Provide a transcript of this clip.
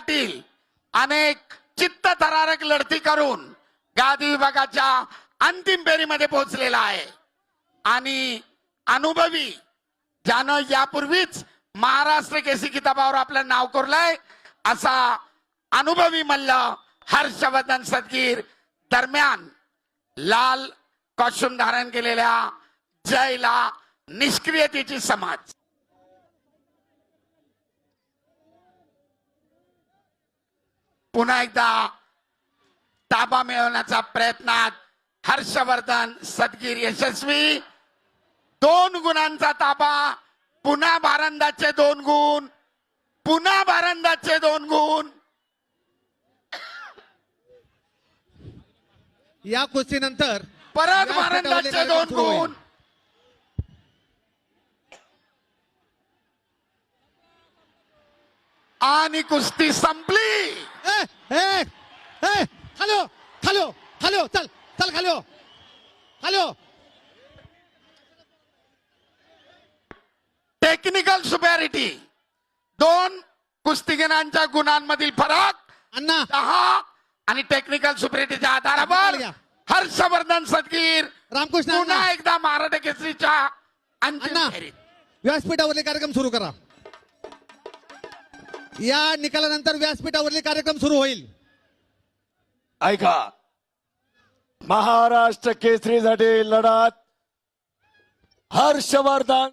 पाटील अनेक चित्तथरारक लढती करून गादी विभागाच्या अंतिम फेरीमध्ये पोहोचलेला आहे आणि अनुभवी ज्यानं यापूर्वीच महाराष्ट्र केसरी किताबावर आपलं नाव कोरलंय असा अनुभवी मल्ल हर्षवर्धन सदगीर दरम्यान लाल कॉस्ट्युम धारण केलेल्या जयला निष्क्रियतेची समज. पुन्हा एकदा ताबा मिळवण्याचा प्रयत्नात हर्षवर्धन सदगीर यशस्वी. 2 गुणांचा ताबा. पुन्हा भारंदाचे 2 गुण. पुन्हा भारंदाचे 2 गुण. या कुस्तीनंतर परत भारंदाचे 2 गुण. आणि कुस्ती संपली. खालो खालो खालो चल चल खालो खालो. टेक्निकल सुपॅरिटी 2 कुस्तीगिरांच्या गुणांमधील फरक अण्णा 10 आणि टेक्निकल सुपॅरिटीच्या आधारावर हर्षवर्धन सदगीर रामकृष्ण पुन्हा एकदा महाराष्ट्र केसरीच्या अंतिम फेरीत. व्यासपीठावरले कार्यक्रम सुरू करा. या निकालानंतर व्यासपीठावरले कार्यक्रम सुरू होईल. ऐका, महाराष्ट्र केसरीसाठी लढत हर्षवर्धन